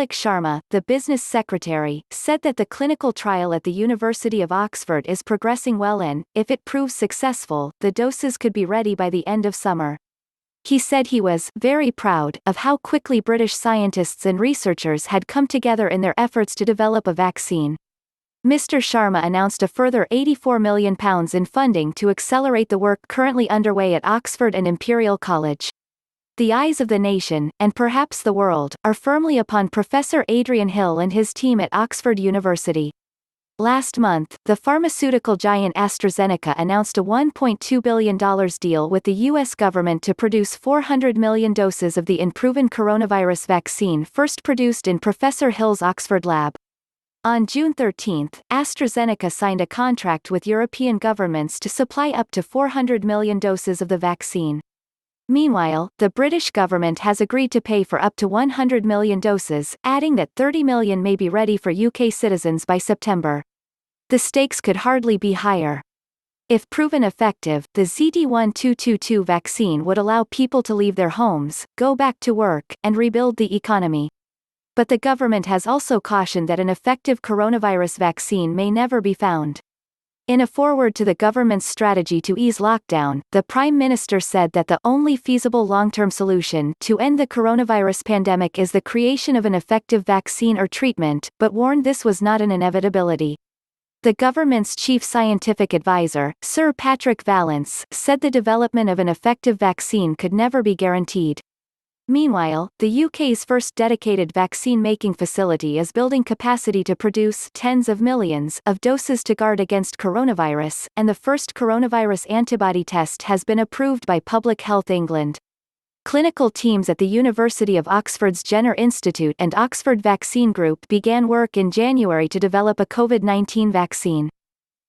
Tilak Sharma, the business secretary, said that the clinical trial at the University of Oxford is progressing well and, if it proves successful, the doses could be ready by the end of summer. He said he was very proud of how quickly British scientists and researchers had come together in their efforts to develop a vaccine. Mr. Sharma announced a further £84 million in funding to accelerate the work currently underway at Oxford and Imperial College. The eyes of the nation, and perhaps the world, are firmly upon Professor Adrian Hill and his team at Oxford University. Last month, the pharmaceutical giant AstraZeneca announced a $1.2 billion deal with the U.S. government to produce 400 million doses of the unproven coronavirus vaccine first produced in Professor Hill's Oxford lab. On June 13, AstraZeneca signed a contract with European governments to supply up to 400 million doses of the vaccine. Meanwhile, the British government has agreed to pay for up to 100 million doses, adding that 30 million may be ready for UK citizens by September. The stakes could hardly be higher. If proven effective, the ZD1222 vaccine would allow people to leave their homes, go back to work, and rebuild the economy. But the government has also cautioned that an effective coronavirus vaccine may never be found. In a foreword to the government's strategy to ease lockdown, the Prime Minister said that the only feasible long-term solution to end the coronavirus pandemic is the creation of an effective vaccine or treatment, but warned this was not an inevitability. The government's chief scientific advisor, Sir Patrick Vallance, said the development of an effective vaccine could never be guaranteed. Meanwhile, the UK's first dedicated vaccine-making facility is building capacity to produce tens of millions of doses to guard against coronavirus, and the first coronavirus antibody test has been approved by Public Health England. Clinical teams at the University of Oxford's Jenner Institute and Oxford Vaccine Group began work in January to develop a COVID-19 vaccine.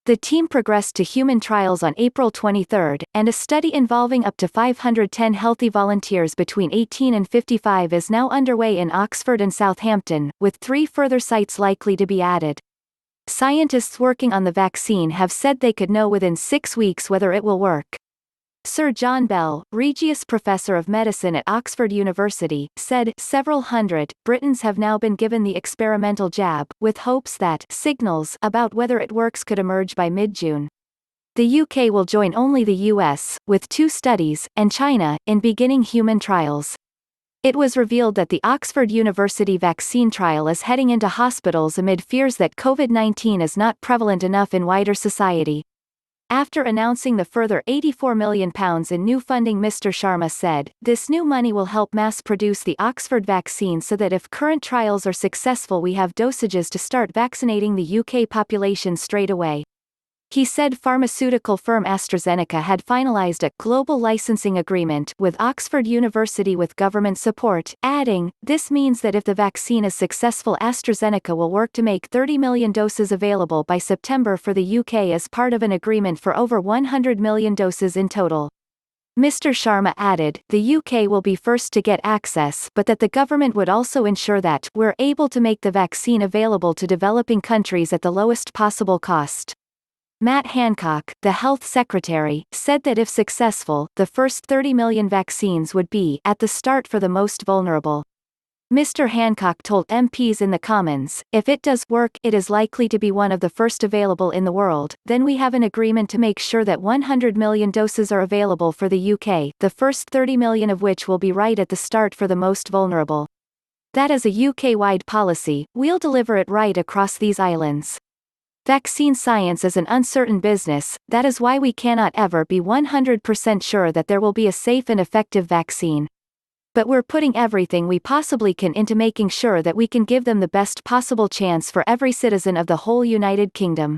The team progressed to human trials on April 23, and a study involving up to 510 healthy volunteers between 18 and 55 is now underway in Oxford and Southampton, with 3 further sites likely to be added. Scientists working on the vaccine have said they could know within 6 weeks whether it will work. Sir John Bell, Regius Professor of Medicine at Oxford University, said, "Several hundred Britons have now been given the experimental jab, with hopes that signals about whether it works could emerge by mid-June." The UK will join only the US, with 2 studies, and China, in beginning human trials. It was revealed that the Oxford University vaccine trial is heading into hospitals amid fears that COVID-19 is not prevalent enough in wider society. After announcing the further £84 million in new funding, Mr. Sharma said, "This new money will help mass-produce the Oxford vaccine so that if current trials are successful we have dosages to start vaccinating the UK population straight away." He said pharmaceutical firm AstraZeneca had finalized a global licensing agreement with Oxford University with government support, adding, "This means that if the vaccine is successful, AstraZeneca will work to make 30 million doses available by September for the UK as part of an agreement for over 100 million doses in total." Mr. Sharma added, "The UK will be first to get access, but that the government would also ensure that we're able to make the vaccine available to developing countries at the lowest possible cost." Matt Hancock, the health secretary, said that if successful, the first 30 million vaccines would be at the start for the most vulnerable. Mr. Hancock told MPs in the Commons, "If it does work, it is likely to be one of the first available in the world, then we have an agreement to make sure that 100 million doses are available for the UK, the first 30 million of which will be right at the start for the most vulnerable. That is a UK-wide policy, we'll deliver it right across these islands. Vaccine science is an uncertain business, that is why we cannot ever be 100% sure that there will be a safe and effective vaccine. But we're putting everything we possibly can into making sure that we can give them the best possible chance for every citizen of the whole United Kingdom."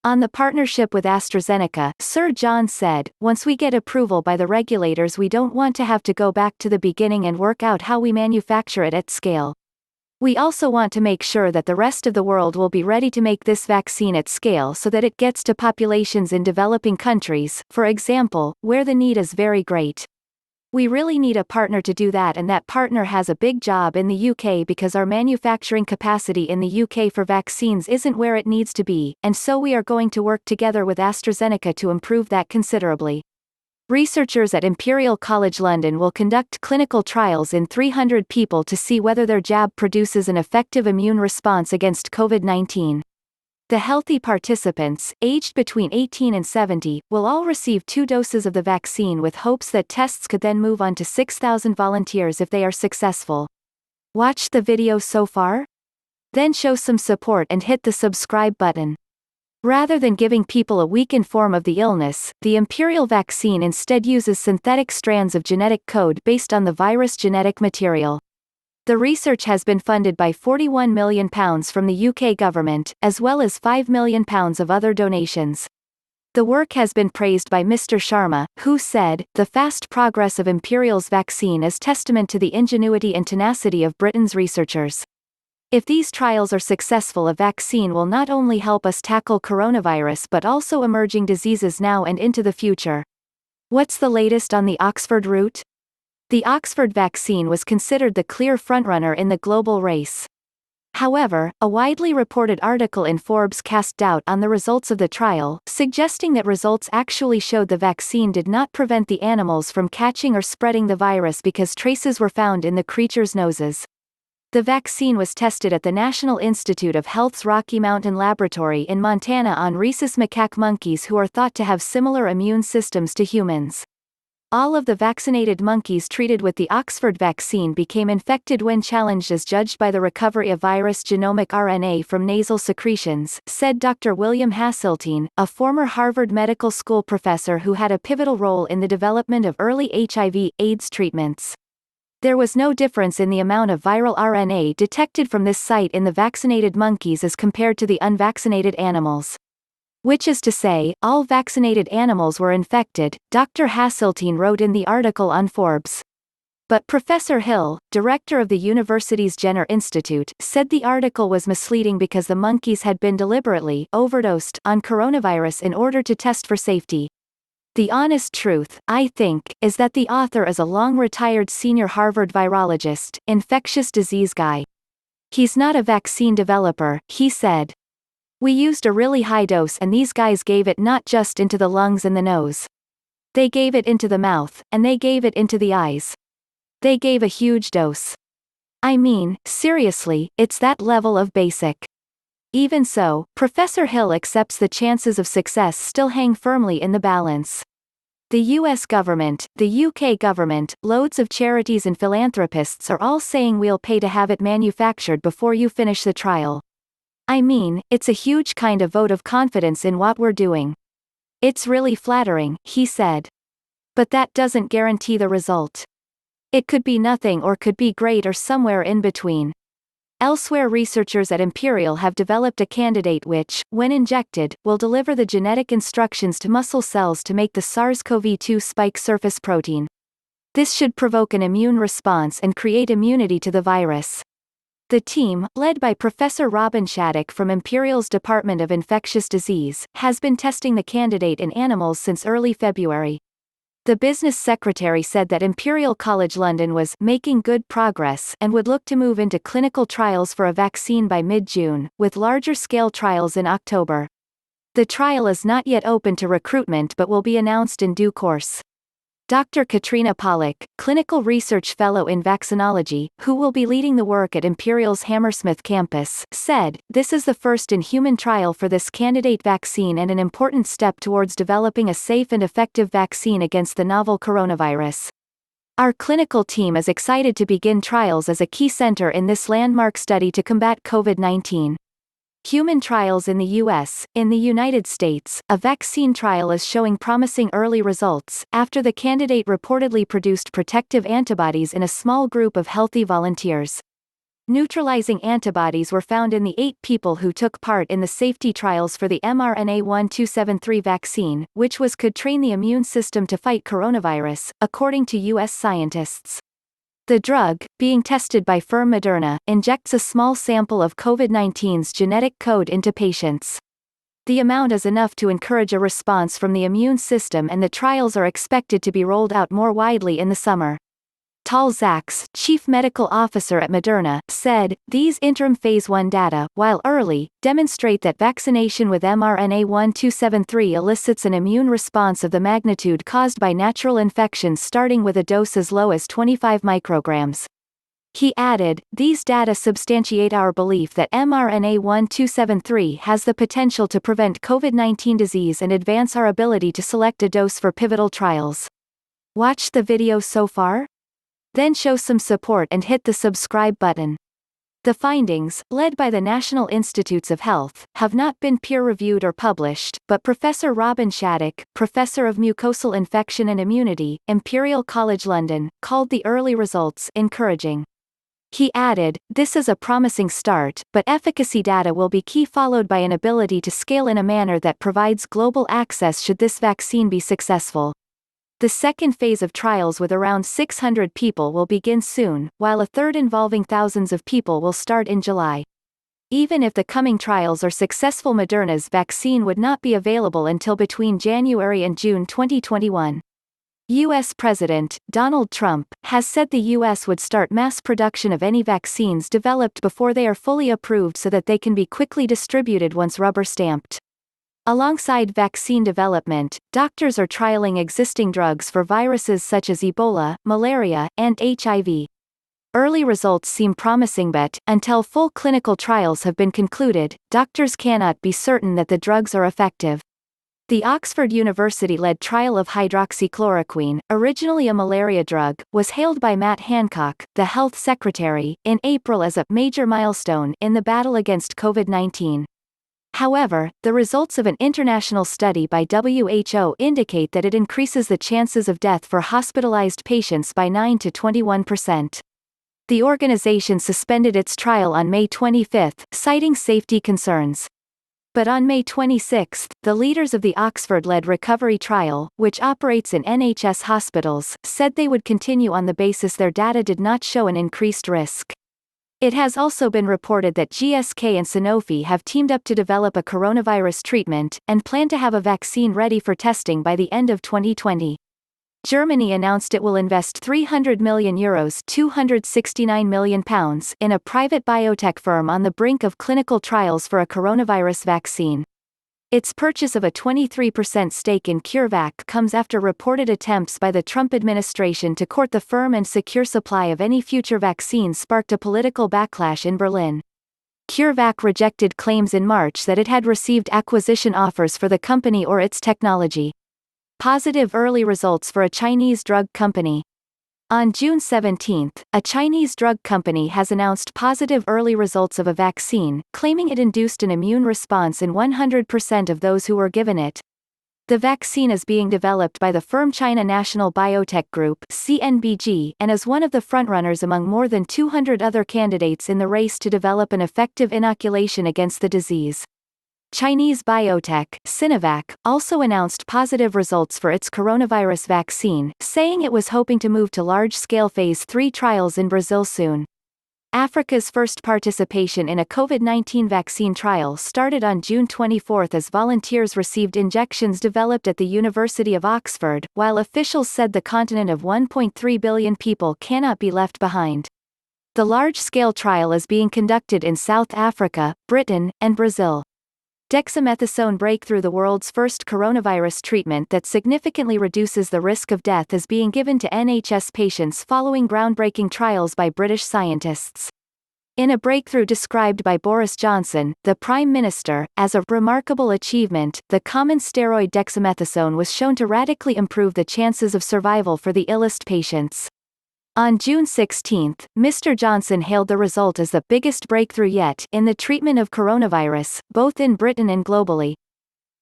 On the partnership with AstraZeneca, Sir John said, "Once we get approval by the regulators we don't want to have to go back to the beginning and work out how we manufacture it at scale. We also want to make sure that the rest of the world will be ready to make this vaccine at scale so that it gets to populations in developing countries, for example, where the need is very great. We really need a partner to do that, and that partner has a big job in the UK because our manufacturing capacity in the UK for vaccines isn't where it needs to be, and so we are going to work together with AstraZeneca to improve that considerably." Researchers at Imperial College London will conduct clinical trials in 300 people to see whether their jab produces an effective immune response against COVID-19. The healthy participants, aged between 18 and 70, will all receive 2 doses of the vaccine with hopes that tests could then move on to 6,000 volunteers if they are successful. Watched the video so far? Then show some support and hit the subscribe button. Rather than giving people a weakened form of the illness, the Imperial vaccine instead uses synthetic strands of genetic code based on the virus genetic material. The research has been funded by £41 million from the UK government, as well as £5 million of other donations. The work has been praised by Mr. Sharma, who said, "The fast progress of Imperial's vaccine is testament to the ingenuity and tenacity of Britain's researchers. If these trials are successful, a vaccine will not only help us tackle coronavirus but also emerging diseases now and into the future." What's the latest on the Oxford route? The Oxford vaccine was considered the clear frontrunner in the global race. However, a widely reported article in Forbes cast doubt on the results of the trial, suggesting that results actually showed the vaccine did not prevent the animals from catching or spreading the virus because traces were found in the creatures' noses. The vaccine was tested at the National Institute of Health's Rocky Mountain Laboratory in Montana on rhesus macaque monkeys who are thought to have similar immune systems to humans. All of the vaccinated monkeys treated with the Oxford vaccine became infected when challenged as judged by the recovery of virus genomic RNA from nasal secretions, said Dr. William Hasseltine, a former Harvard Medical School professor who had a pivotal role in the development of early HIV/AIDS treatments. There was no difference in the amount of viral RNA detected from this site in the vaccinated monkeys as compared to the unvaccinated animals. Which is to say, all vaccinated animals were infected, Dr. Hasseltine wrote in the article on Forbes. But Professor Hill, director of the university's Jenner Institute, said the article was misleading because the monkeys had been deliberately overdosed on coronavirus in order to test for safety. The honest truth, I think, is that the author is a long-retired senior Harvard virologist, infectious disease guy. He's not a vaccine developer, he said. We used a really high dose and these guys gave it not just into the lungs and the nose. They gave it into the mouth, and they gave it into the eyes. They gave a huge dose. I mean, seriously, it's that level of basic. Even so, Professor Hill accepts the chances of success still hang firmly in the balance. The US government, the UK government, loads of charities and philanthropists are all saying we'll pay to have it manufactured before you finish the trial. I mean, it's a huge kind of vote of confidence in what we're doing. It's really flattering, he said. But that doesn't guarantee the result. It could be nothing or could be great or somewhere in between. Elsewhere, researchers at Imperial have developed a candidate which, when injected, will deliver the genetic instructions to muscle cells to make the SARS-CoV-2 spike surface protein. This should provoke an immune response and create immunity to the virus. The team, led by Professor Robin Shattuck from Imperial's Department of Infectious Disease, has been testing the candidate in animals since early February. The business secretary said that Imperial College London was making good progress and would look to move into clinical trials for a vaccine by mid-June, with larger-scale trials in October. The trial is not yet open to recruitment but will be announced in due course. Dr. Katrina Pollack, clinical research fellow in vaccinology, who will be leading the work at Imperial's Hammersmith campus, said, "This is the first in-human trial for this candidate vaccine and an important step towards developing a safe and effective vaccine against the novel coronavirus. Our clinical team is excited to begin trials as a key center in this landmark study to combat COVID-19. Human trials in the U.S. In the United States, a vaccine trial is showing promising early results, after the candidate reportedly produced protective antibodies in a small group of healthy volunteers. Neutralizing antibodies were found in the 8 people who took part in the safety trials for the mRNA-1273 vaccine, which could train the immune system to fight coronavirus, according to U.S. scientists. The drug, being tested by firm Moderna, injects a small sample of COVID-19's genetic code into patients. The amount is enough to encourage a response from the immune system, and the trials are expected to be rolled out more widely in the summer. Tal Zaks, chief medical officer at Moderna, said, "These interim phase 1 data, while early, demonstrate that vaccination with mRNA-1273 elicits an immune response of the magnitude caused by natural infections starting with a dose as low as 25 micrograms." He added, "These data substantiate our belief that mRNA-1273 has the potential to prevent COVID-19 disease and advance our ability to select a dose for pivotal trials." Watched the video so far? Then show some support and hit the subscribe button. The findings, led by the National Institutes of Health, have not been peer-reviewed or published, but Professor Robin Shattuck, Professor of Mucosal Infection and Immunity, Imperial College London, called the early results encouraging. He added, "This is a promising start, but efficacy data will be key, followed by an ability to scale in a manner that provides global access should this vaccine be successful." The second phase of trials with around 600 people will begin soon, while a third involving thousands of people will start in July. Even if the coming trials are successful, Moderna's vaccine would not be available until between January and June 2021. U.S. President Donald Trump has said the U.S. would start mass production of any vaccines developed before they are fully approved so that they can be quickly distributed once rubber-stamped. Alongside vaccine development, doctors are trialing existing drugs for viruses such as Ebola, malaria, and HIV. Early results seem promising, but, until full clinical trials have been concluded, doctors cannot be certain that the drugs are effective. The Oxford University-led trial of hydroxychloroquine, originally a malaria drug, was hailed by Matt Hancock, the health secretary, in April as a major milestone in the battle against COVID-19. However, the results of an international study by WHO indicate that it increases the chances of death for hospitalized patients by 9 to 21%. The organization suspended its trial on May 25, citing safety concerns. But on May 26, the leaders of the Oxford-led recovery trial, which operates in NHS hospitals, said they would continue on the basis their data did not show an increased risk. It has also been reported that GSK and Sanofi have teamed up to develop a coronavirus treatment, and plan to have a vaccine ready for testing by the end of 2020. Germany announced it will invest €300 million £269 million in a private biotech firm on the brink of clinical trials for a coronavirus vaccine. Its purchase of a 23% stake in CureVac comes after reported attempts by the Trump administration to court the firm and secure supply of any future vaccines sparked a political backlash in Berlin. CureVac rejected claims in March that it had received acquisition offers for the company or its technology. Positive early results for a Chinese drug company. On June 17, a Chinese drug company has announced positive early results of a vaccine, claiming it induced an immune response in 100% of those who were given it. The vaccine is being developed by the firm China National Biotech Group (CNBG) and is one of the frontrunners among more than 200 other candidates in the race to develop an effective inoculation against the disease. Chinese biotech, Sinovac, also announced positive results for its coronavirus vaccine, saying it was hoping to move to large-scale Phase 3 trials in Brazil soon. Africa's first participation in a COVID-19 vaccine trial started on June 24 as volunteers received injections developed at the University of Oxford, while officials said the continent of 1.3 billion people cannot be left behind. The large-scale trial is being conducted in South Africa, Britain, and Brazil. Dexamethasone breakthrough. The world's first coronavirus treatment that significantly reduces the risk of death is being given to NHS patients following groundbreaking trials by British scientists. In a breakthrough described by Boris Johnson, the Prime Minister, as a remarkable achievement, the common steroid dexamethasone was shown to radically improve the chances of survival for the illest patients. On June 16, Mr. Johnson hailed the result as the biggest breakthrough yet in the treatment of coronavirus, both in Britain and globally.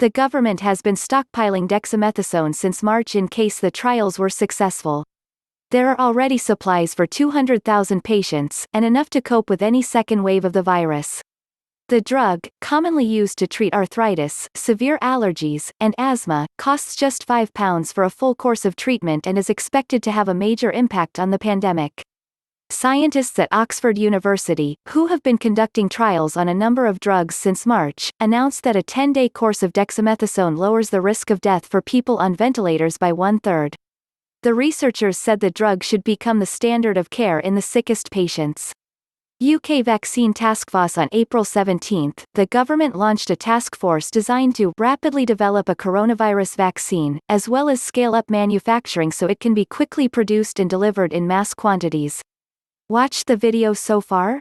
The government has been stockpiling dexamethasone since March in case the trials were successful. There are already supplies for 200,000 patients, and enough to cope with any second wave of the virus. The drug, commonly used to treat arthritis, severe allergies, and asthma, costs just £5 for a full course of treatment and is expected to have a major impact on the pandemic. Scientists at Oxford University, who have been conducting trials on a number of drugs since March, announced that a 10-day course of dexamethasone lowers the risk of death for people on ventilators by 1/3. The researchers said the drug should become the standard of care in the sickest patients. UK Vaccine Task Force. On April 17, the government launched a task force designed to rapidly develop a coronavirus vaccine, as well as scale up manufacturing so it can be quickly produced and delivered in mass quantities. Watch the video so far?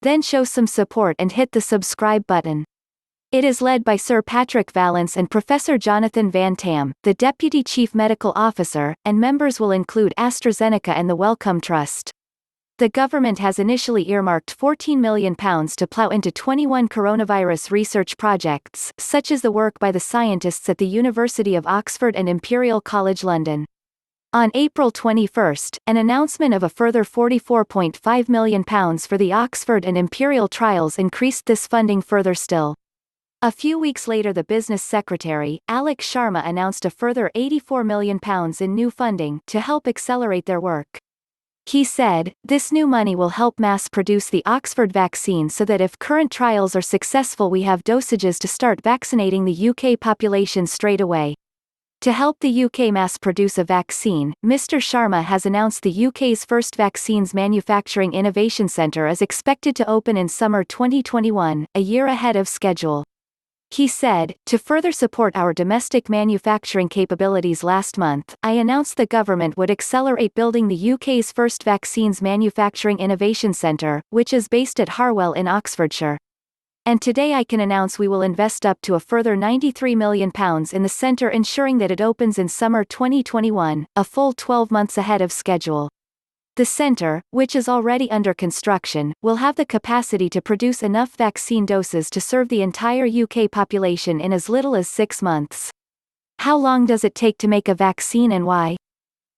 Then show some support and hit the subscribe button. It is led by Sir Patrick Vallance and Professor Jonathan Van Tam, the Deputy Chief Medical Officer, and members will include AstraZeneca and the Wellcome Trust. The government has initially earmarked £14 million to plough into 21 coronavirus research projects, such as the work by the scientists at the University of Oxford and Imperial College London. On April 21, an announcement of a further £44.5 million for the Oxford and Imperial trials increased this funding further still. A few weeks later, the Business Secretary, Alok Sharma, announced a further £84 million in new funding to help accelerate their work. He said, "This new money will help mass-produce the Oxford vaccine so that if current trials are successful we have dosages to start vaccinating the UK population straight away." To help the UK mass-produce a vaccine, Mr. Sharma has announced the UK's first vaccines manufacturing innovation centre is expected to open in summer 2021, a year ahead of schedule. He said, "To further support our domestic manufacturing capabilities last month, I announced the government would accelerate building the UK's first vaccines manufacturing innovation centre, which is based at Harwell in Oxfordshire. And today I can announce we will invest up to a further £93 million in the centre, ensuring that it opens in summer 2021, a full 12 months ahead of schedule. The centre, which is already under construction, will have the capacity to produce enough vaccine doses to serve the entire UK population in as little as 6 months." How long does it take to make a vaccine and why?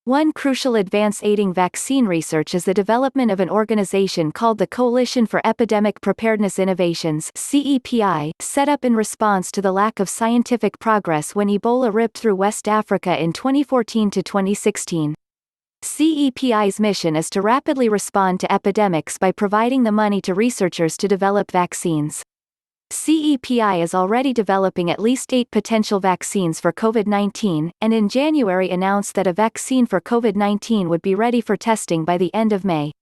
One crucial advance aiding vaccine research is the development of an organization called the Coalition for Epidemic Preparedness Innovations (CEPI), set up in response to the lack of scientific progress when Ebola ripped through West Africa in 2014 to 2016. CEPI's mission is to rapidly respond to epidemics by providing the money to researchers to develop vaccines. CEPI is already developing at least 8 potential vaccines for COVID-19, and in January announced that a vaccine for COVID-19 would be ready for testing by the end of May.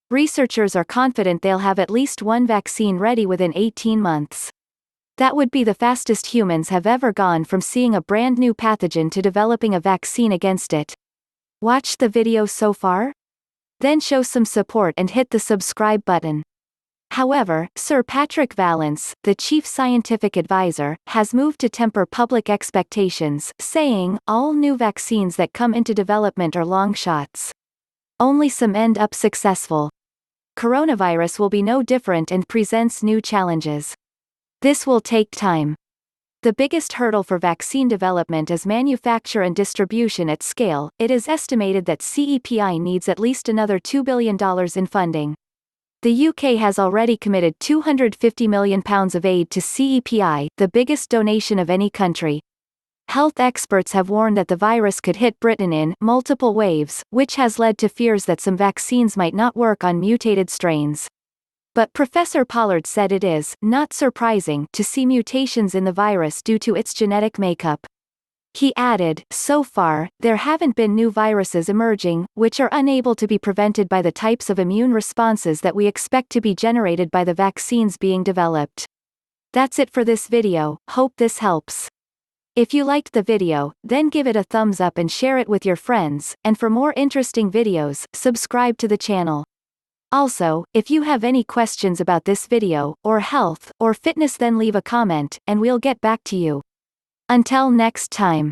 Researchers are confident they'll have at least one vaccine ready within 18 months. That would be the fastest humans have ever gone from seeing a brand new pathogen to developing a vaccine against it. Watch the video so far? Then show some support and hit the subscribe button. However, Sir Patrick Vallance, the chief scientific advisor, has moved to temper public expectations, saying, "All new vaccines that come into development are long shots. Only some end up successful. Coronavirus will be no different and presents new challenges. This will take time. The biggest hurdle for vaccine development is manufacture and distribution at scale. It is estimated that CEPI needs at least another $2 billion in funding. The UK has already committed £250 million of aid to CEPI, the biggest donation of any country. Health experts have warned that the virus could hit Britain in multiple waves, which has led to fears that some vaccines might not work on mutated strains. But Professor Pollard said it is not surprising to see mutations in the virus due to its genetic makeup. He added, "So far, there haven't been new viruses emerging, which are unable to be prevented by the types of immune responses that we expect to be generated by the vaccines being developed." That's it for this video. Hope this helps. If you liked the video, then give it a thumbs up and share it with your friends, and for more interesting videos, subscribe to the channel. Also, if you have any questions about this video, or health, or fitness, then leave a comment, and we'll get back to you. Until next time.